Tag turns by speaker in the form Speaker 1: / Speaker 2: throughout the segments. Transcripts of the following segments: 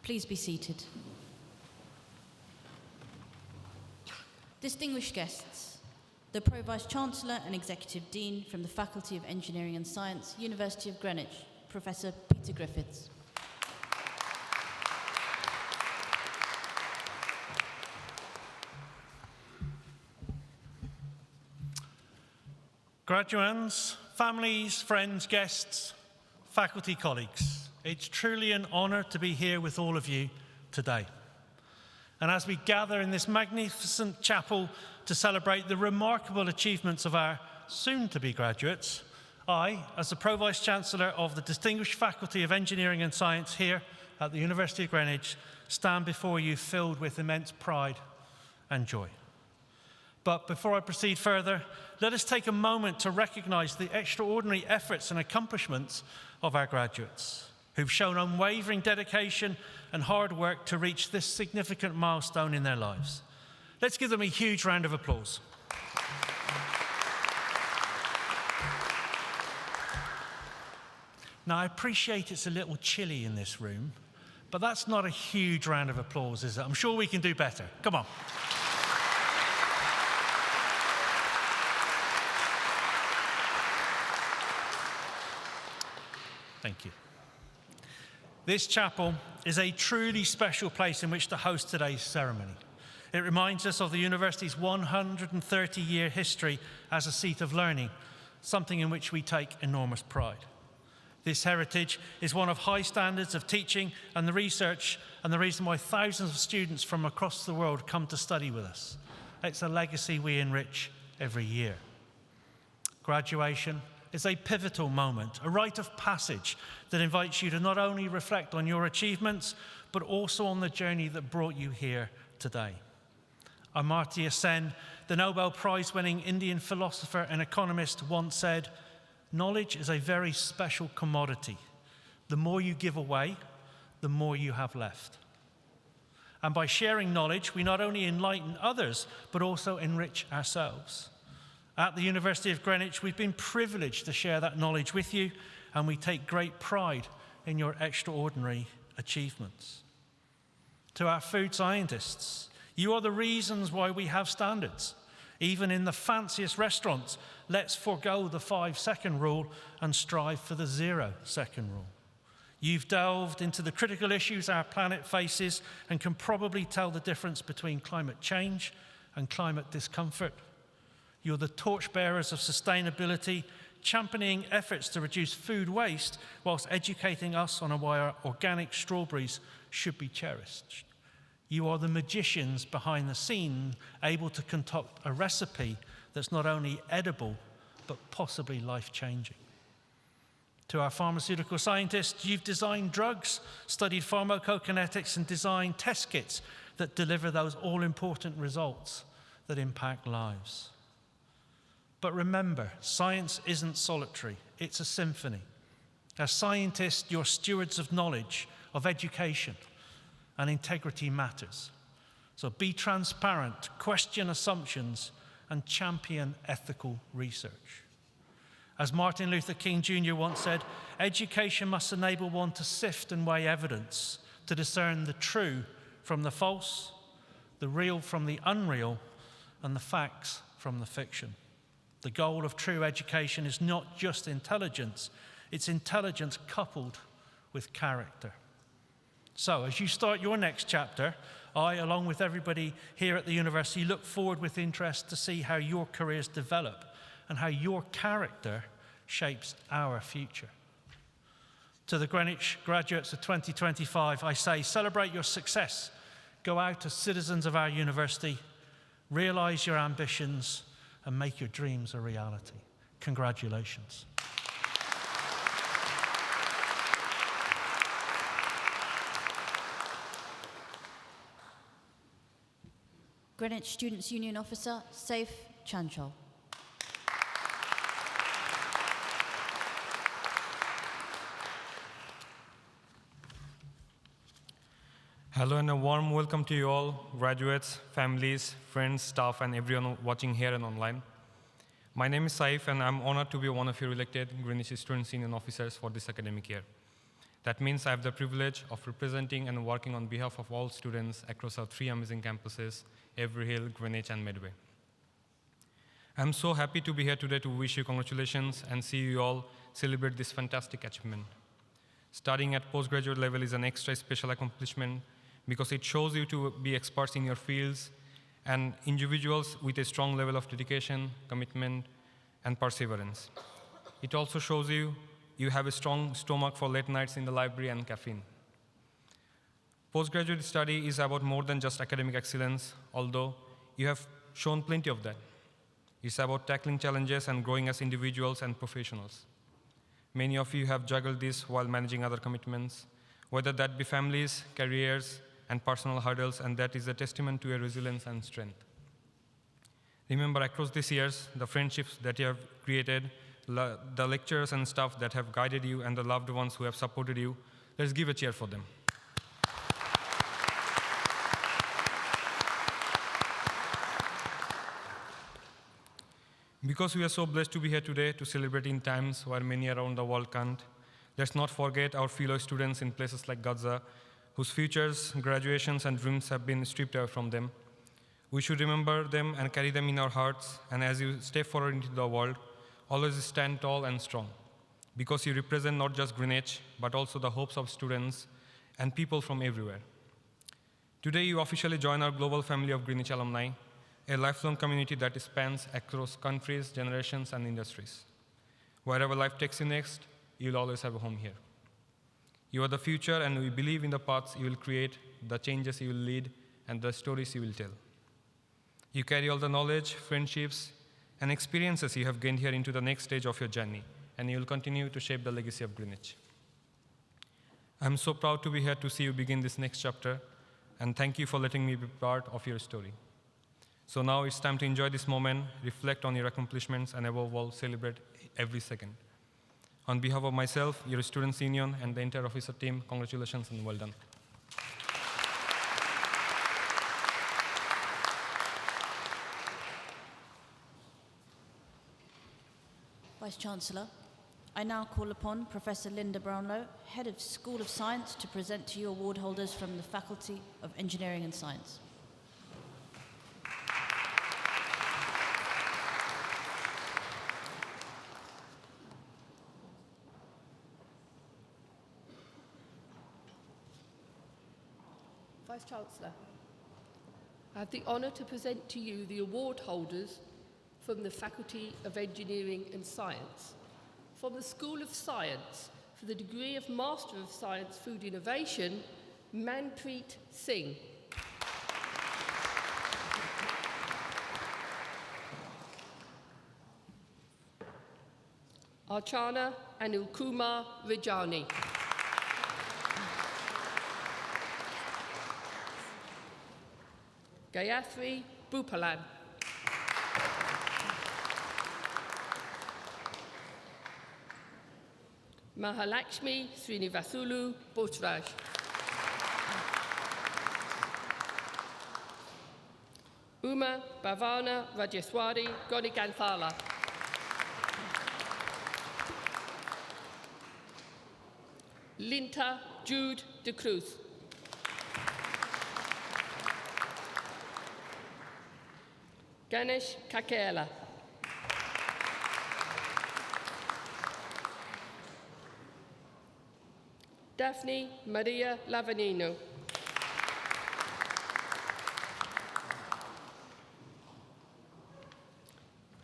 Speaker 1: Please be seated. Distinguished guests, the Pro Vice-Chancellor and Executive Dean from the Faculty of Engineering and Science, University of Greenwich, Professor Peter Griffiths.
Speaker 2: Graduands, families, friends, guests, faculty colleagues, it's truly an honour to be here with all of you today. And as we gather in this magnificent chapel to celebrate the remarkable achievements of our soon-to-be graduates, I, as the Pro Vice-Chancellor of the Distinguished Faculty of Engineering and Science here at the University of Greenwich, stand before you filled with immense pride and joy. But before I proceed further, let us take a moment to recognise the extraordinary efforts and accomplishments of our graduates, who've shown unwavering dedication and hard work to reach this significant milestone in their lives. Let's give them a huge round of applause. Now, I appreciate it's a little chilly in this room, but that's not a huge round of applause, is it? I'm sure we can do better. Come on. Thank you. This chapel is a truly special place in which to host today's ceremony. It reminds us of the university's 130-year history as a seat of learning, something in which we take enormous pride. This heritage is one of high standards of teaching and the research, and the reason why thousands of students from across the world come to study with us. It's a legacy we enrich every year. Graduation is a pivotal moment, a rite of passage that invites you to not only reflect on your achievements, but also on the journey that brought you here today. Amartya Sen, the Nobel Prize-winning Indian philosopher and economist, once said, "Knowledge is a very special commodity. The more you give away, the more you have left." And by sharing knowledge, we not only enlighten others, but also enrich ourselves. At the University of Greenwich, we've been privileged to share that knowledge with you, and we take great pride in your extraordinary achievements. To our food scientists, you are the reasons why we have standards. Even in the fanciest restaurants, let's forego the 5-second rule and strive for the 0-second rule. You've delved into the critical issues our planet faces and can probably tell the difference between climate change and climate discomfort. You're the torchbearers of sustainability, championing efforts to reduce food waste whilst educating us on why our organic strawberries should be cherished. You are the magicians behind the scene, able to concoct a recipe that's not only edible, but possibly life-changing. To our pharmaceutical scientists, you've designed drugs, studied pharmacokinetics, and designed test kits that deliver those all-important results that impact lives. But remember, science isn't solitary, it's a symphony. As scientists, you're stewards of knowledge, of education, and integrity matters. So be transparent, question assumptions, and champion ethical research. As Martin Luther King Jr. once said, education must enable one to sift and weigh evidence, to discern the true from the false, the real from the unreal, and the facts from the fiction. The goal of true education is not just intelligence, it's intelligence coupled with character. So, as you start your next chapter, I, along with everybody here at the university, look forward with interest to see how your careers develop and how your character shapes our future. To the Greenwich graduates of 2025, I say, celebrate your success. Go out as citizens of our university, realize your ambitions, and make your dreams a reality. Congratulations.
Speaker 1: Greenwich Students' Union Officer, Saif Chanchol.
Speaker 3: Hello and a warm welcome to you all, graduates, families, friends, staff, and everyone watching here and online. My name is Saif, and I'm honored to be one of your elected Greenwich Students' Union officers for this academic year. That means I have the privilege of representing and working on behalf of all students across our 3 amazing campuses, Avery Hill, Greenwich, and Medway. I'm so happy to be here today to wish you congratulations and see you all celebrate this fantastic achievement. Studying at postgraduate level is an extra special accomplishment because it shows you to be experts in your fields and individuals with a strong level of dedication, commitment, and perseverance. It also shows you have a strong stomach for late nights in the library and caffeine. Postgraduate study is about more than just academic excellence, although you have shown plenty of that. It's about tackling challenges and growing as individuals and professionals. Many of you have juggled this while managing other commitments, whether that be families, careers, and personal hurdles, and that is a testament to your resilience and strength. Remember, across these years, the friendships that you have created, the lecturers and staff that have guided you, and the loved ones who have supported you, let's give a cheer for them. Because we are so blessed to be here today to celebrate in times where many around the world can't, let's not forget our fellow students in places like Gaza, whose futures, graduations, and dreams have been stripped away from them. We should remember them and carry them in our hearts, and as you step forward into the world, always stand tall and strong, because you represent not just Greenwich, but also the hopes of students and people from everywhere. Today, you officially join our global family of Greenwich alumni, a lifelong community that spans across countries, generations, and industries. Wherever life takes you next, you'll always have a home here. You are the future, and we believe in the paths you will create, the changes you will lead, and the stories you will tell. You carry all the knowledge, friendships, and experiences you have gained here into the next stage of your journey, and you will continue to shape the legacy of Greenwich. I'm so proud to be here to see you begin this next chapter, and thank you for letting me be part of your story. So now it's time to enjoy this moment, reflect on your accomplishments, and above all, celebrate every second. On behalf of myself, your Students' Union, and the entire officer team, congratulations and well done.
Speaker 1: Vice-Chancellor, I now call upon Professor Linda Brownlow, Head of School of Science, to present to you award holders from the Faculty of Engineering and Science.
Speaker 4: Vice-Chancellor, I have the honour to present to you the award holders from the Faculty of Engineering and Science. From the School of Science, for the degree of Master of Science Food Innovation, Manpreet Singh. Archana Anil Kumar Rajani. Gayatri Bhupalan. Mahalakshmi Srinivasulu Bhojraj. Uma Bhavana Rajeswari Gonikanthala. Linta Jude de Cruz. Ganesh Kakela. Daphne Maria Lavanino.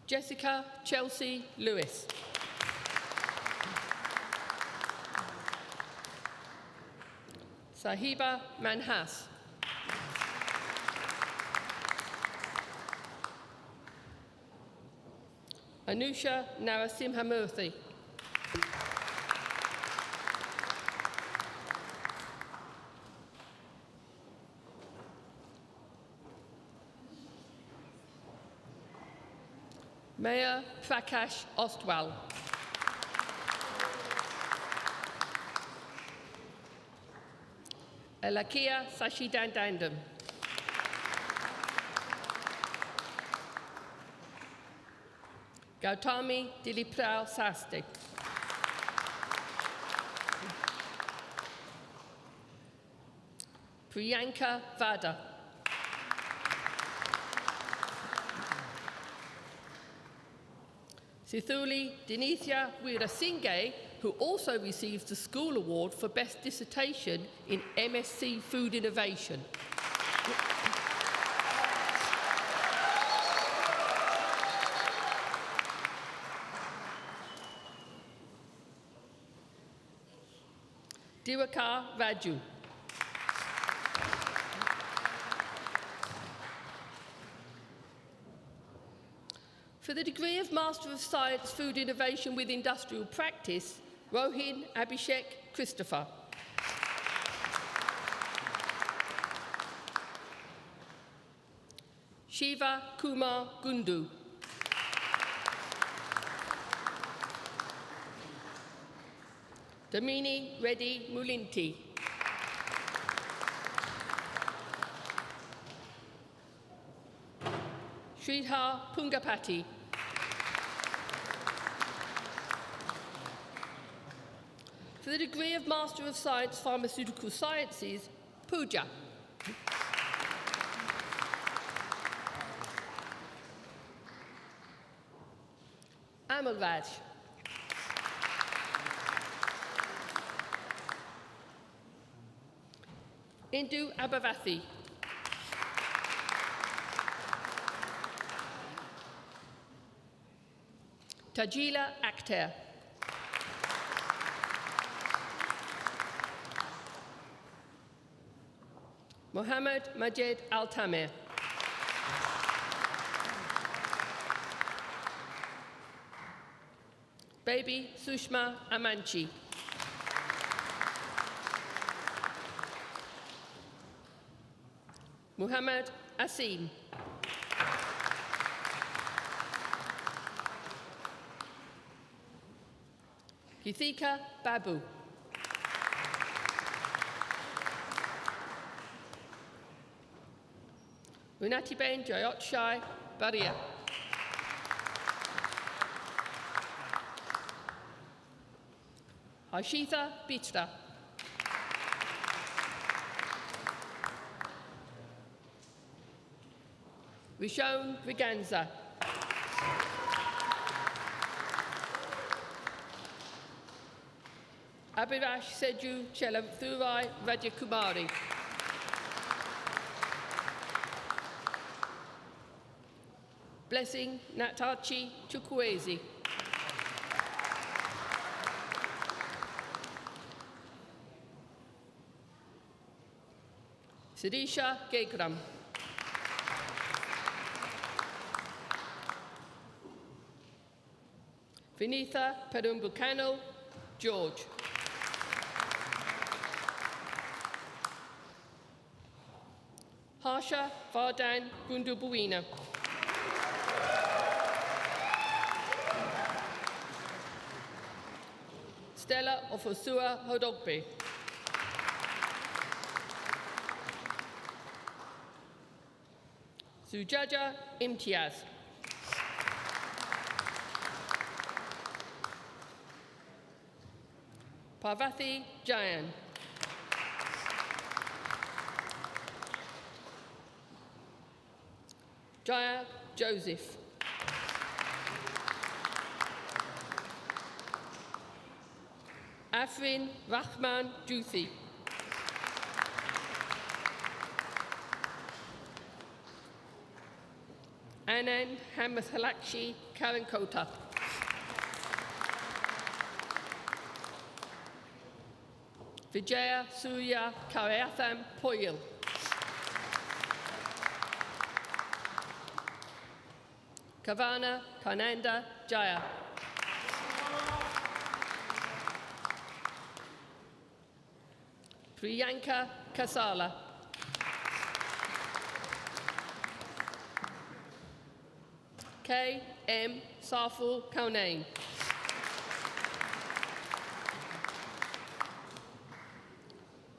Speaker 4: Jessica Chelsea Lewis. Sahiba Manhas. Anusha Narasimhamurthy. Mayor Prakash Ostwal. Elakia Sashidandandam. Gautami Diliprao Sastik. Priyanka Vada. Sithuli Denithya Weerasinghe, who also receives the School Award for Best Dissertation in MSc Food Innovation. Diwakar Raju. For the degree of Master of Science Food Innovation with Industrial Practice, Rohin Abhishek Christopher. Shiva Kumar Gundu. Damini Reddy Mulinti. Sridhar Pungapati. For the degree of Master of Science Pharmaceutical Sciences, Pooja. Amalraj. Indu Abavathi. Tajila Akhter. Mohammed Majed Al-Tamer. Baby Sushma Amanchi. Muhammad Asim. Yuthika Babu. Munatiben Jayotshai Baria. Harshita Bitra. Rishon Viganza. Abhirash Seju Chelamthurai Rajakumari. Blessing Natachi Chukwueze. Siddisha Gegram. Vinitha Perumbucano George. Harsha Vardhan Gundubuina. Stella Ofosua Hodogbe. Sujaja Imtiaz. Parvati Jayan. Jaya Joseph. Afrin Rahman Juthi. Anand Hamathalakshi Karankota. Vijaya Surya Karayatham Poyil. Kavana Karnanda Jaya. Priyanka Kasala. K. M. Saful Kaunain.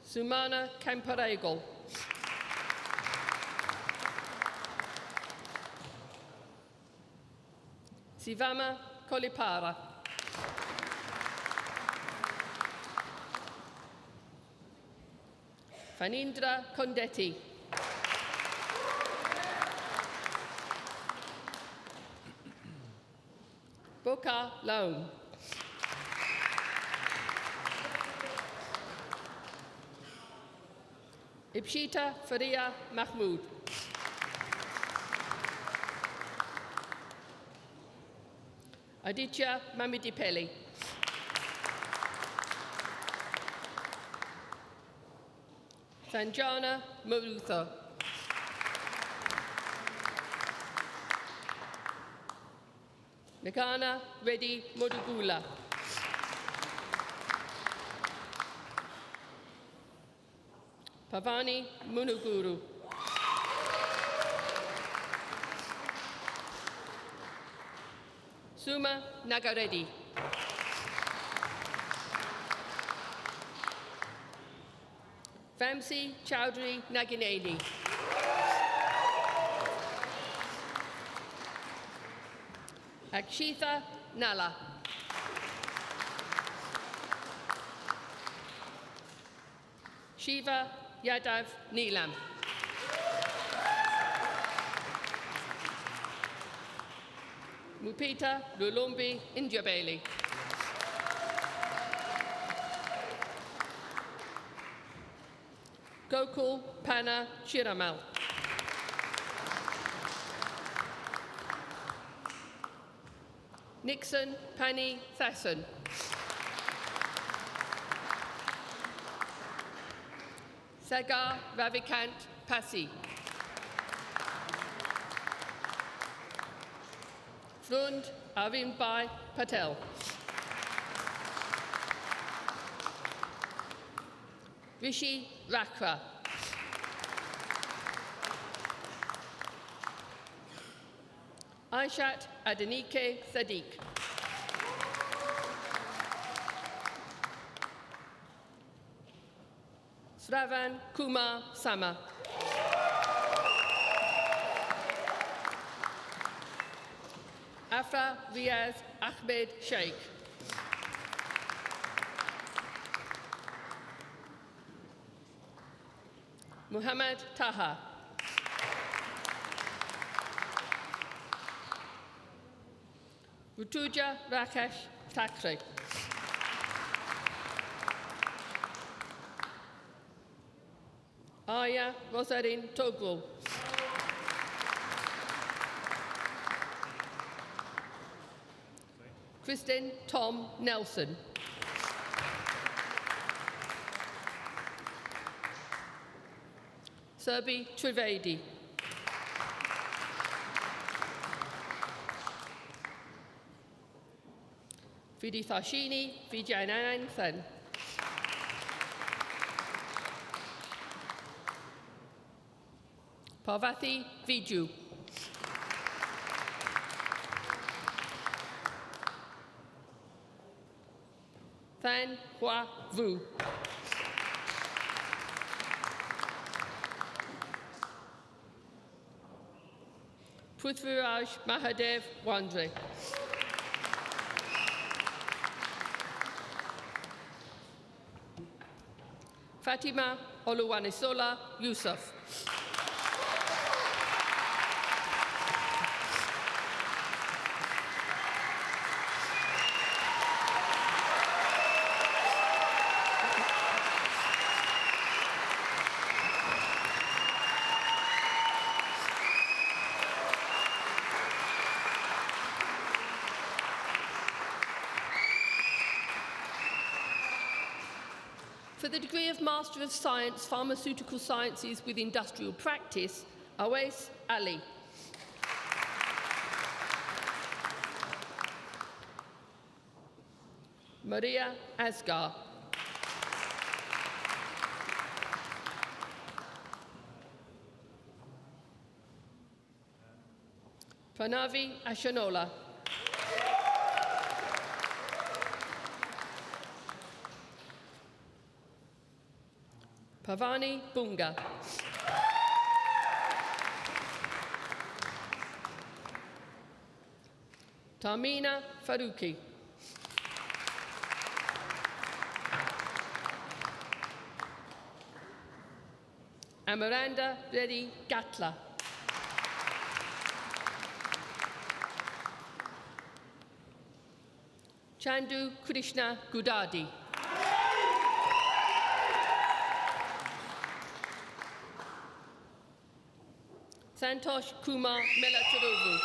Speaker 4: Sumana Kamparegal. Sivama Kolipara. Fanindra Kondetti. Boka Laum. Ipshita Faria Mahmood. Aditya Mamidipelli. Sanjana Marutha. Nagana Reddy Modugula. Pavani Munuguru. Suma Nagareddy. Vamsi Chowdhury Nagineni. Akshitha Nala. Shiva Yadav Neelam. Mupita Lulumbi Injabeli. Gokul Pana Chiramal. Nixon Pani Thasson. Sagar Ravikant Pasi. Frund Arvindbhai Patel. Rishi Rakra. Aishat Adenike Sadiq. Sravan Kumar Sama. Afra Riaz Ahmed Sheikh. Muhammad Taha. Rutuja Rakesh Thakre. Aya Rosarin Togul. Kristen Tom Nelson. Serbi Trivedi. Vidithashini Vijayananthan. Parvati Viju. Than Hua Vu. Prithviraj Mahadev Wandre. Fatima Oluwanisola Yusuf. For the degree of Master of Science, Pharmaceutical Sciences with Industrial Practice, Awais Ali. Maria Asgar. Pranavi Ashanola. Pavani Bunga. Tamina Faruqi. Amaranda Reddy Gatla. Chandu Krishna Gudadi. Santosh Kumar Melaturuvu.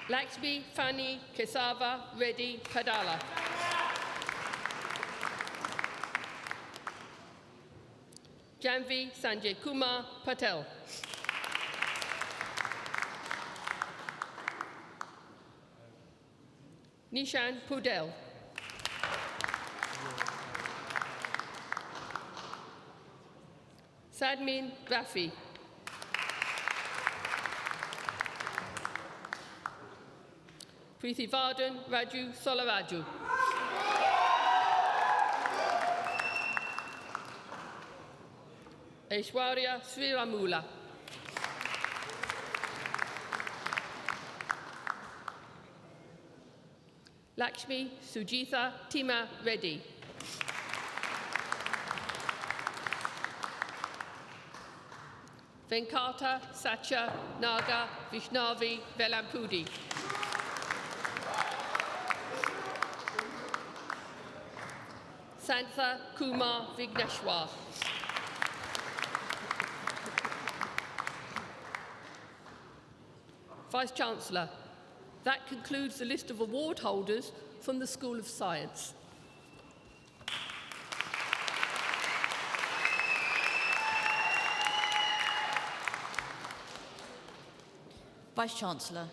Speaker 4: Lakshmi Fani Kesava Reddy Padala. Janvi Sanjay Kumar Patel. Nishan Pudel. Sadmin Rafi. Prithivardhan Raju Solaraju. Aishwarya Sriramula. Lakshmi Sujitha Tima Reddy. Venkata Satya Naga Vishnavi Velampudi. Santha Kumar Vigneshwar. Vice-Chancellor, that concludes the list of award holders from the School of Science.
Speaker 1: Vice-Chancellor,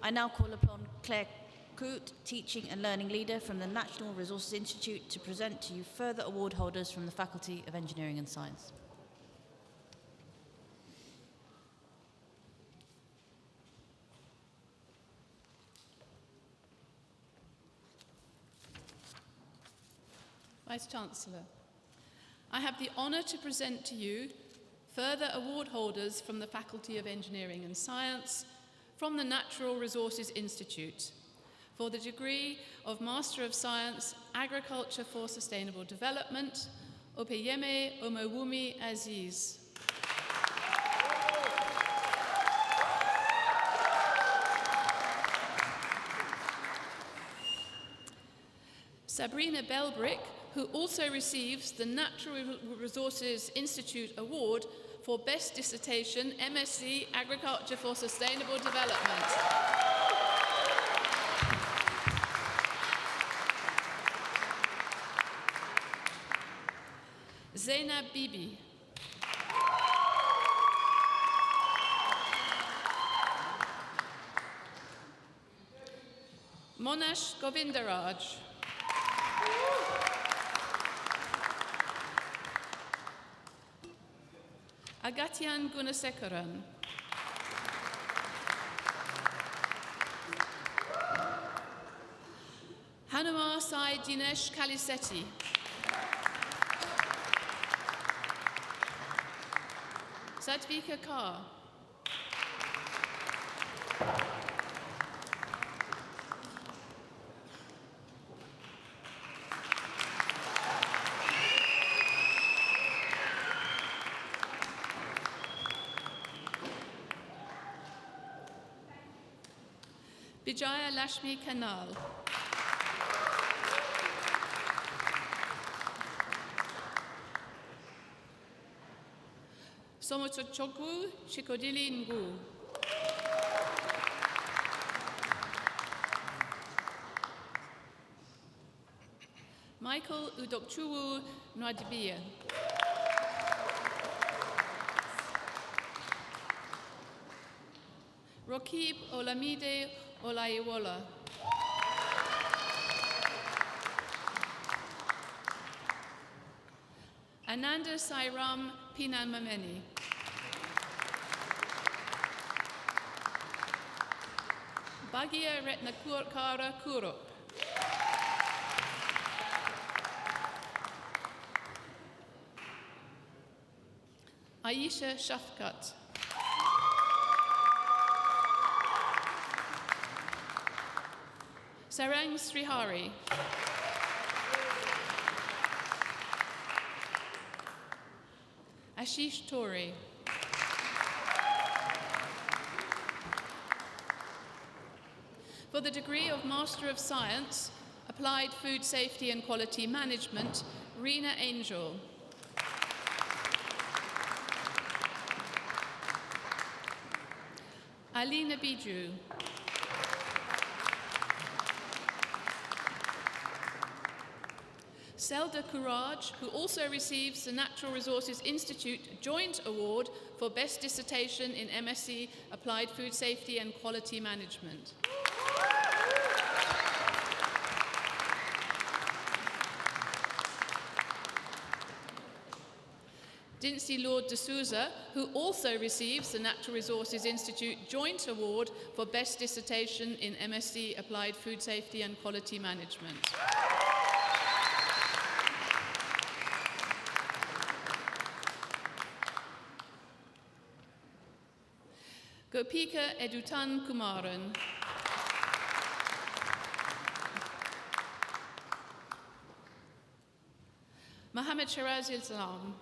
Speaker 1: I now call upon Claire Coote, Teaching and Learning Leader from the National Resources Institute, to present to you further award holders from the Faculty of Engineering and Science.
Speaker 5: Vice-Chancellor, I have the honour to present to you further award holders from the Faculty of Engineering and Science from the Natural Resources Institute for the degree of Master of Science, Agriculture for Sustainable Development, Opeyeme Omowumi Aziz. Sabrina Belbrick, who also receives the Natural Resources Institute Award for Best Dissertation, MSc Agriculture for Sustainable Development. Zainab Bibi. Monash Govindaraj. Agatyan Gunasekaran. Hanuma Sai Dinesh Kalisetti. Sadvika Kar. Vijaya Lashmi Kanal. Somotochoku Chikodili Ngu. Michael Udokchuwu Nwadibia. Rokib Olamide Olaiwola. Ananda Sairam Pinan Mameni. Bagia Retnakurkara Kurup. Aisha Shafkat. Sarang Srihari. Ashish Tori. For the degree of Master of Science, Applied Food Safety and Quality Management, Rena Angel. Alina Biju. Selda Courage, who also receives the Natural Resources Institute Joint Award for Best Dissertation in MSc Applied Food Safety and Quality Management. Dincy Lord de Souza, who also receives the Natural Resources Institute Joint Award for Best Dissertation in MSc Applied Food Safety and Quality Management. Gopika Edutan Kumaran. Mohammed Shiraz Islam.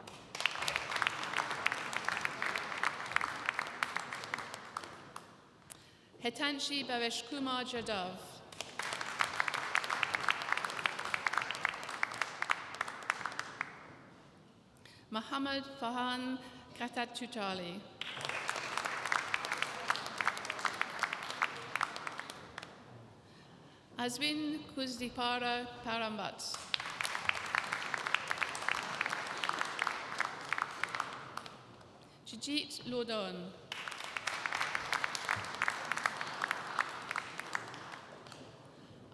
Speaker 5: Hetanshi Bavesh Kumar Jadav. Muhammad Fahan Katatutali. Azwin Kuzdipara Parambat. Jijit Lodon.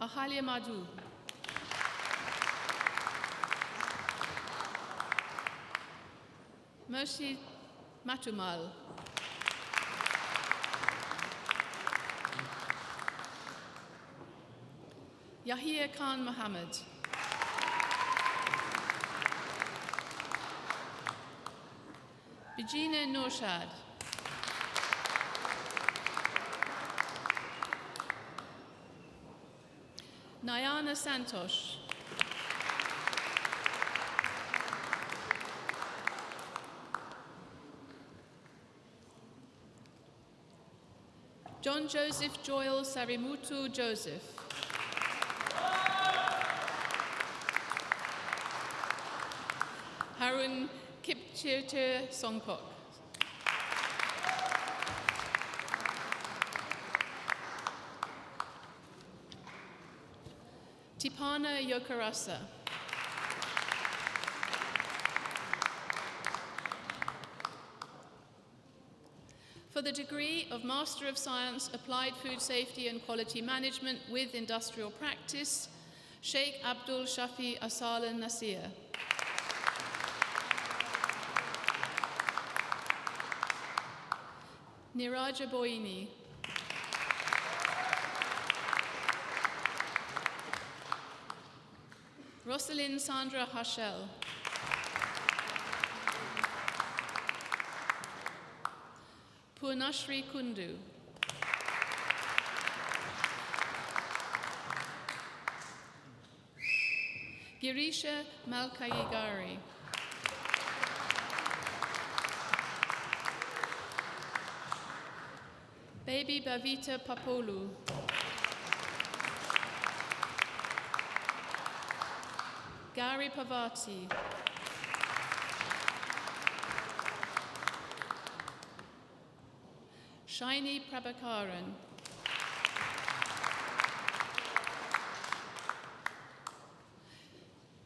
Speaker 5: Ahalia Madhu. Mercy Matumal. Yahya Khan Mohammed. Bijina Norshad. Nayana Santosh. John Joseph Joel Sarimutu Joseph. Harun Kipchirtir Songkok. Tipana Yokarasa. For the degree of Master of Science, Applied Food Safety and Quality Management with Industrial Practice, Sheikh Abdul Shafi Asalan Nasir. Niraja Boini. Rosalind Sandra Hashel. Purnashri Kundu. Girisha Malkayigari. Baby Bavita Papolu. Gary Pavati. Shiny Prabhakaran.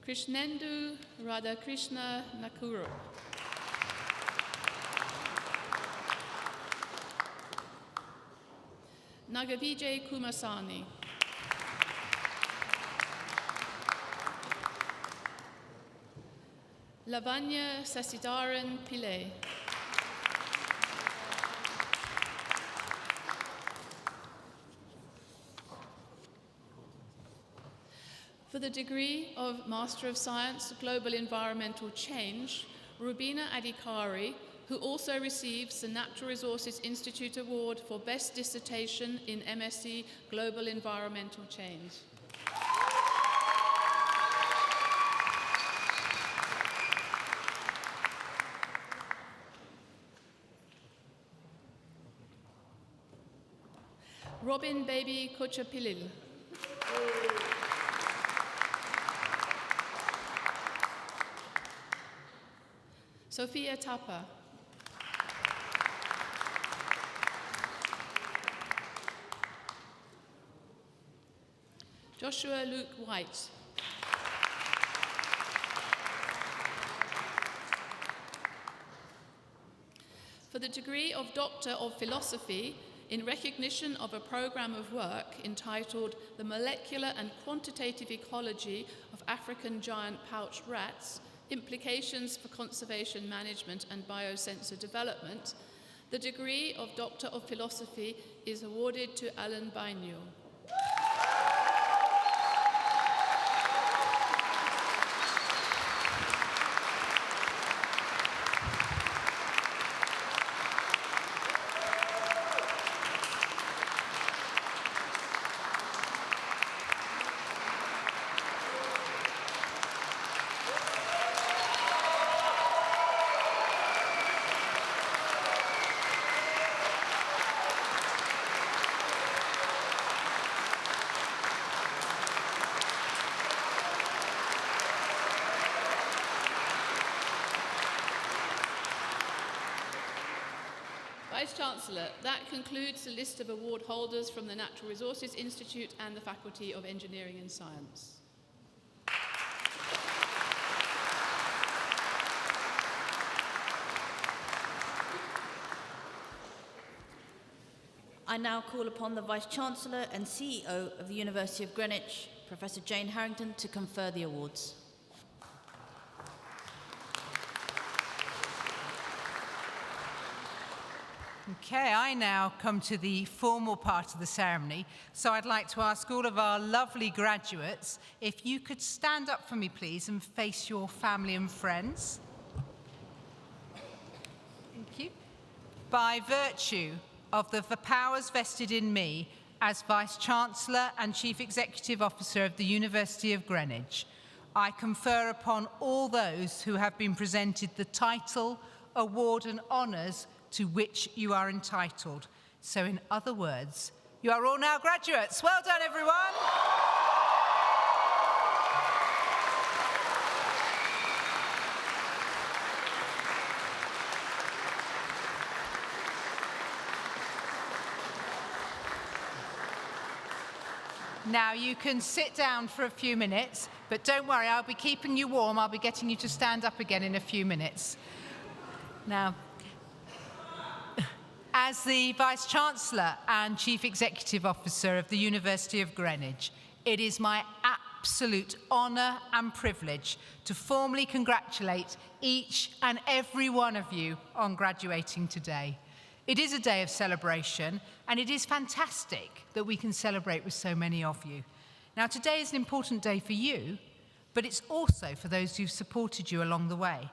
Speaker 5: Krishnendu Radhakrishna Nakuru. Nagavijay Kumasani. Lavanya Sasidaran Pillai. For the degree of Master of Science, Global Environmental Change, Rubina Adhikari, who also receives the Natural Resources Institute Award for Best Dissertation in MSc Global Environmental Change. Robin Baby Kochapilil. Sophia Tapa. Joshua Luke White. For the degree of Doctor of Philosophy, in recognition of a programme of work entitled The Molecular and Quantitative Ecology of African Giant Pouched Rats, Implications for Conservation Management and Biosensor Development, the degree of Doctor of Philosophy is awarded to Alan Bainuel. Vice-Chancellor, that concludes the list of award holders from the Natural Resources Institute and the Faculty of Engineering and Science.
Speaker 1: I now call upon the Vice-Chancellor and CEO of the University of Greenwich, Professor Jane Harrington, to confer the awards.
Speaker 6: Okay, I now come to the formal part of the ceremony. So I'd like to ask all of our lovely graduates if you could stand up for me, please, and face your family and friends. Thank you. By virtue of the powers vested in me as Vice-Chancellor and Chief Executive Officer of the University of Greenwich, I confer upon all those who have been presented the title, award and honours to which you are entitled. So in other words, you are all now graduates. Well done, everyone. Now you can sit down for a few minutes, but don't worry, I'll be keeping you warm. I'll be getting you to stand up again in a few minutes. Now, as the Vice-Chancellor and Chief Executive Officer of the University of Greenwich, it is my absolute honour and privilege to formally congratulate each and every one of you on graduating today. It is a day of celebration, and it is fantastic that we can celebrate with so many of you. Now, today is an important day for you, but it's also for those who've supported you along the way.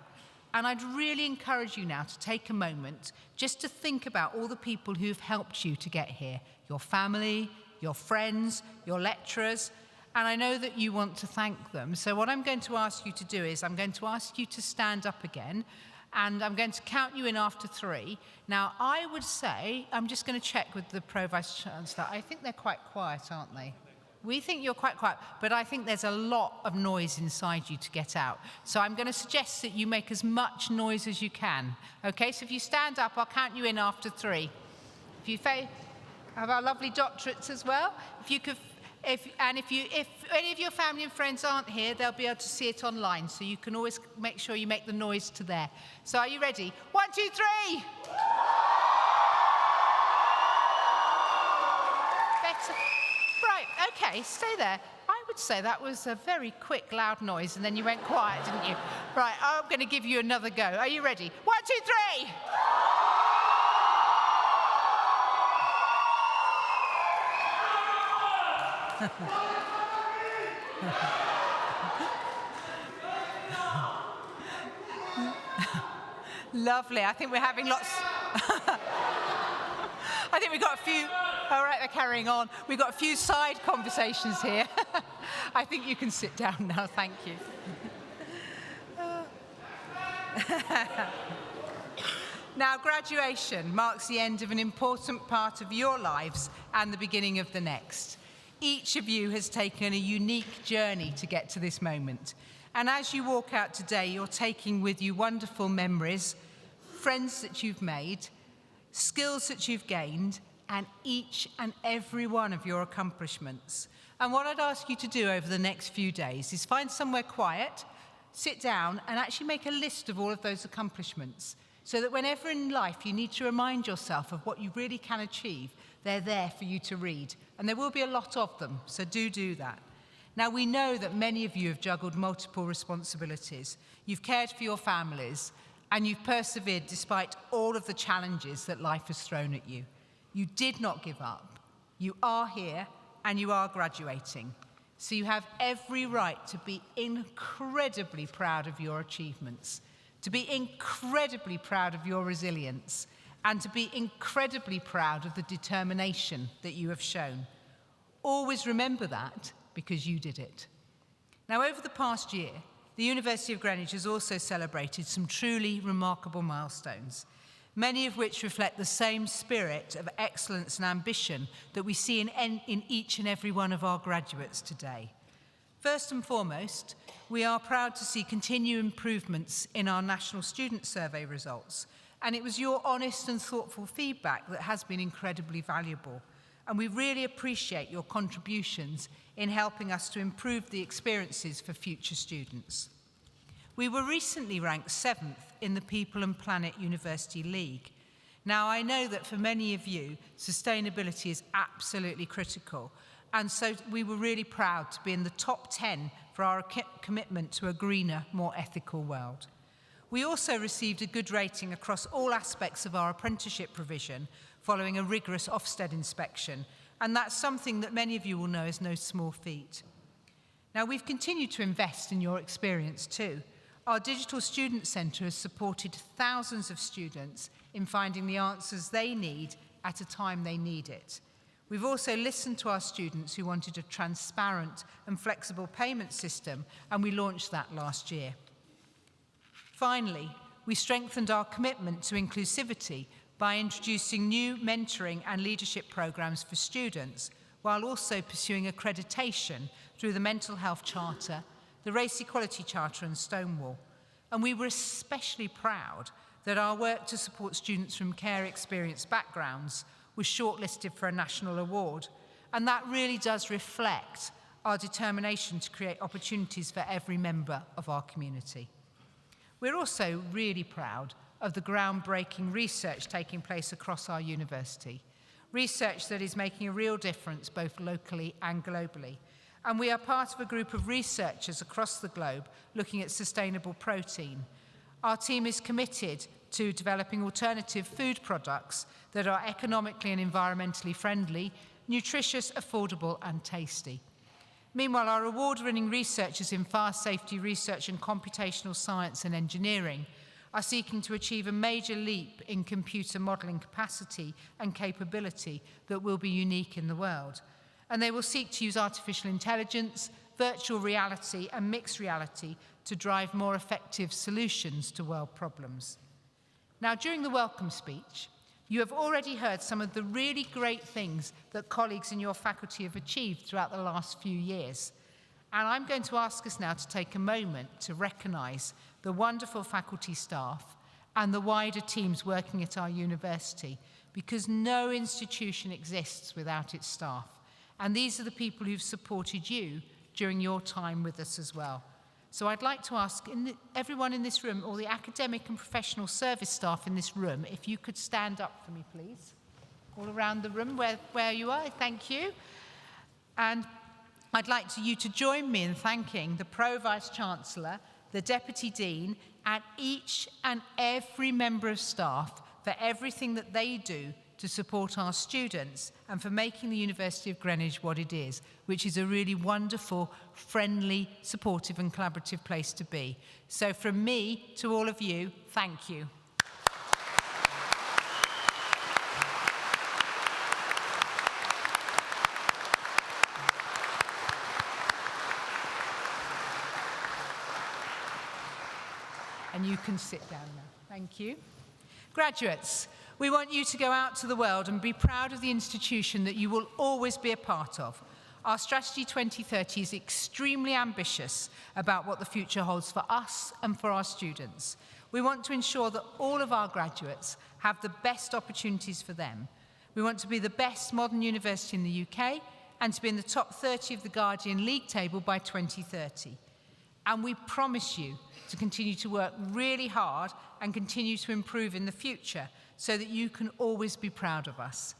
Speaker 6: And I'd really encourage you now to take a moment just to think about all the people who've helped you to get here. Your family, your friends, your lecturers, and I know that you want to thank them. So what I'm going to ask you to do is I'm going to ask you to stand up again, and I'm going to count you in after 3. Now, I would say, I'm just going to check with the Pro-Vice-Chancellor. I think they're quite quiet, aren't they? We think you're quite quiet, but I think there's a lot of noise inside you to get out. So I'm going to suggest that you make as much noise as you can. Okay, so if you stand up, I'll count you in after 3. If you have our lovely doctorates as well. If you could, if any of your family and friends aren't here, they'll be able to see it online. So you can always make sure you make the noise to there. So are you ready? 1, 2, 3. Better. Right, okay, stay there. I would say that was a very quick, loud noise, and then you went quiet, didn't you? Right, I'm going to give you another go. Are you ready? 1, 2, 3! Lovely. I think we're having lots... I think we've got a few... All right, they're carrying on. We've got a few side conversations here. I think you can sit down now, thank you. Now, graduation marks the end of an important part of your lives and the beginning of the next. Each of you has taken a unique journey to get to this moment. And as you walk out today, you're taking with you wonderful memories, friends that you've made, skills that you've gained, and each and every one of your accomplishments. And what I'd ask you to do over the next few days is find somewhere quiet, sit down, and actually make a list of all of those accomplishments, so that whenever in life you need to remind yourself of what you really can achieve, they're there for you to read. And there will be a lot of them, so do that. Now, we know that many of you have juggled multiple responsibilities. You've cared for your families, and you've persevered despite all of the challenges that life has thrown at you. You did not give up. You are here, and you are graduating. So you have every right to be incredibly proud of your achievements, to be incredibly proud of your resilience, and to be incredibly proud of the determination that you have shown. Always remember that, because you did it. Now, over the past year, the University of Greenwich has also celebrated some truly remarkable milestones, many of which reflect the same spirit of excellence and ambition that we see in each and every one of our graduates today. First and foremost, we are proud to see continued improvements in our National Student Survey results, and it was your honest and thoughtful feedback that has been incredibly valuable, and we really appreciate your contributions in helping us to improve the experiences for future students. We were recently ranked 7th in the People and Planet University League. Now, I know that for many of you, sustainability is absolutely critical, and so we were really proud to be in the top 10 for our commitment to a greener, more ethical world. We also received a good rating across all aspects of our apprenticeship provision following a rigorous Ofsted inspection, and that's something that many of you will know is no small feat. Now, we've continued to invest in your experience too. Our Digital Student Centre has supported thousands of students in finding the answers they need at a time they need it. We've also listened to our students who wanted a transparent and flexible payment system, and we launched that last year. Finally, we strengthened our commitment to inclusivity by introducing new mentoring and leadership programs for students, while also pursuing accreditation through the Mental Health Charter, the Race Equality Charter and Stonewall. And we were especially proud that our work to support students from care experience backgrounds was shortlisted for a national award. And that really does reflect our determination to create opportunities for every member of our community. We're also really proud of the groundbreaking research taking place across our university, research that is making a real difference both locally and globally. And we are part of a group of researchers across the globe looking at sustainable protein. Our team is committed to developing alternative food products that are economically and environmentally friendly, nutritious, affordable, and tasty. Meanwhile, our award-winning researchers in fire safety research and computational science and engineering are seeking to achieve a major leap in computer modelling capacity and capability that will be unique in the world. And they will seek to use artificial intelligence, virtual reality, and mixed reality to drive more effective solutions to world problems. Now, during the welcome speech, you have already heard some of the really great things that colleagues in your faculty have achieved throughout the last few years. And I'm going to ask us now to take a moment to recognise the wonderful faculty staff and the wider teams working at our university, because no institution exists without its staff. And these are the people who've supported you during your time with us as well. So I'd like to ask everyone in this room, or the academic and professional service staff in this room, if you could stand up for me, please. All around the room where you are, thank you. And I'd like you to join me in thanking the Pro-Vice-Chancellor, the Deputy Dean, and each and every member of staff for everything that they do to support our students and for making the University of Greenwich what it is, which is a really wonderful, friendly, supportive and collaborative place to be. So from me to all of you, thank you. And you can sit down now. Thank you. Graduates, We want you to go out to the world and be proud of the institution that you will always be a part of. Our Strategy 2030 is extremely ambitious about what the future holds for us and for our students. We want to ensure that all of our graduates have the best opportunities for them. We want to be the best modern university in the UK and to be in the top 30 of the Guardian League table by 2030. And we promise you to continue to work really hard and continue to improve in the future so that you can always be proud of us.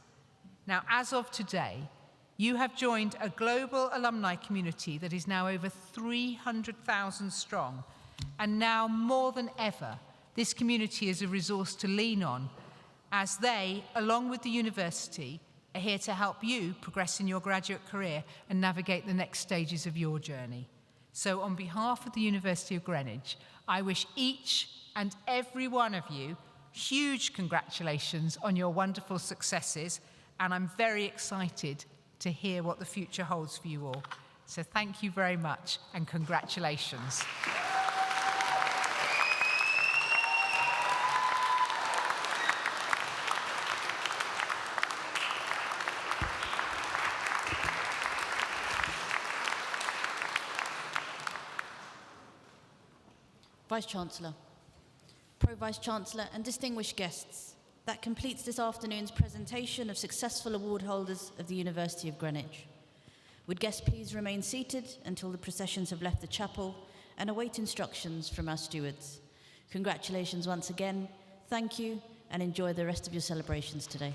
Speaker 6: Now, as of today, you have joined a global alumni community that is now over 300,000 strong. And now more than ever, this community is a resource to lean on as they, along with the university, are here to help you progress in your graduate career and navigate the next stages of your journey. So on behalf of the University of Greenwich, I wish each and every one of you huge congratulations on your wonderful successes, and I'm very excited to hear what the future holds for you all. So thank you very much and congratulations.
Speaker 1: Vice-Chancellor, Pro-Vice-Chancellor and distinguished guests, that completes this afternoon's presentation of successful award holders of the University of Greenwich. Would guests please remain seated until the processions have left the chapel and await instructions from our stewards. Congratulations once again, thank you, and enjoy the rest of your celebrations today.